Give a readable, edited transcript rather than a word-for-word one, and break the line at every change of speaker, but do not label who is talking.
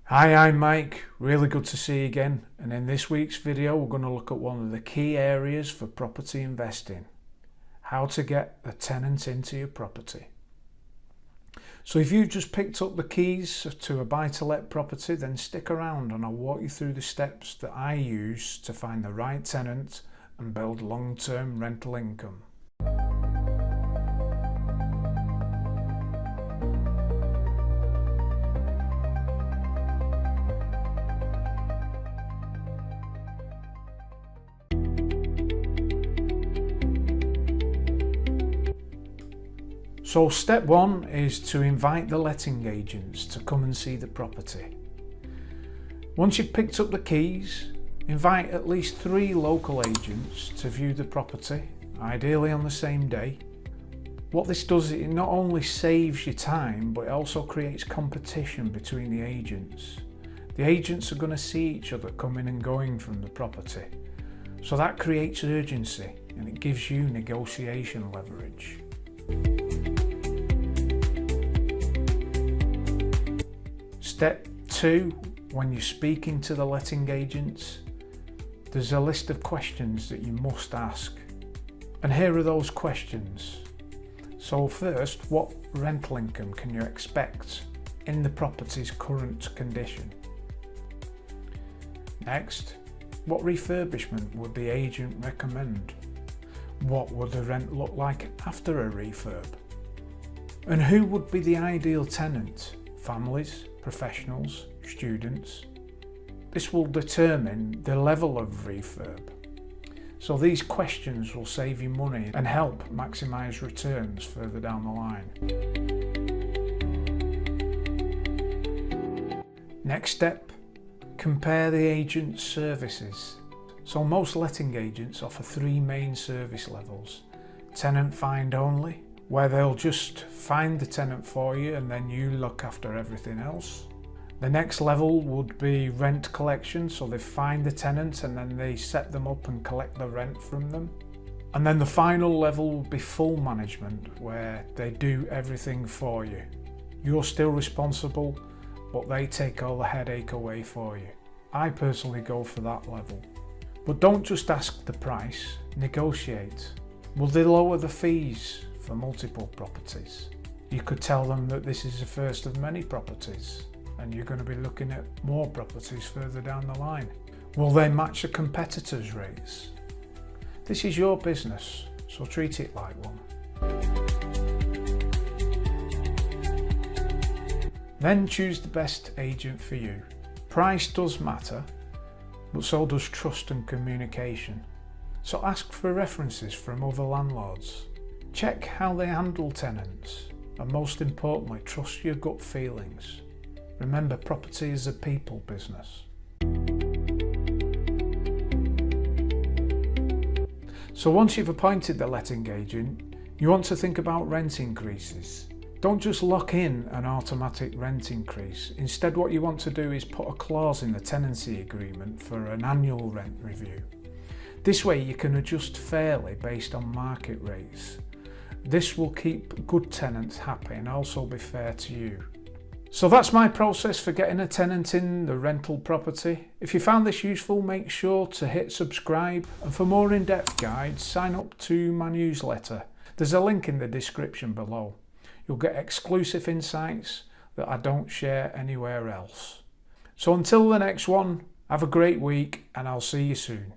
Hi, I'm Mike. Really good to see you again. And in this week's video, we're going to look at one of the key areas for property investing. How to get a tenant into your property. So if you've just picked up the keys to a buy-to-let property, then stick around and I'll walk you through the steps that I use to find the right tenant and build long-term rental income. So step one is to invite the letting agents to come and see the property. Once you've picked up the keys, invite at least 3 local agents to view the property, ideally on the same day. What this does, it not only saves you time, but it also creates competition between the agents. The agents are going to see each other coming and going from the property. So that creates urgency and it gives you negotiation leverage. Step 2, when you're speaking to the letting agents, there's a list of questions that you must ask. And here are those questions. So first, what rental income can you expect in the property's current condition? Next, what refurbishment would the agent recommend? What would the rent look like after a refurb? And who would be the ideal tenant? Families, professionals, students? This will determine the level of refurb. So these questions will save you money and help maximise returns further down the line. Next step, compare the agent's services. So most letting agents offer 3 main service levels. Tenant find only, where they'll just find the tenant for you and then you look after everything else. The next level would be rent collection, so they find the tenant and then they set them up and collect the rent from them. And then the final level would be full management, where they do everything for you. You're still responsible, but they take all the headache away for you. I personally go for that level. But don't just ask the price, negotiate. Will they lower the fees for multiple properties? You could tell them that this is the first of many properties and you're going to be looking at more properties further down the line. Will they match a competitor's rates? This is your business, so treat it like one. Then choose the best agent for you. Price does matter, but so does trust and communication. So ask for references from other landlords. Check how they handle tenants, and most importantly, trust your gut feelings. Remember, property is a people business. So once you've appointed the letting agent, you want to think about rent increases. Don't just lock in an automatic rent increase. Instead, what you want to do is put a clause in the tenancy agreement for an annual rent review. This way you can adjust fairly based on market rates. This will keep good tenants happy and also be fair to you. So that's my process for getting a tenant in the rental property. If you found this useful, make sure to hit subscribe, and for more in-depth guides, sign up to my newsletter. There's a link in the description below. You'll get exclusive insights that I don't share anywhere else. So until the next one, have a great week and I'll see you soon.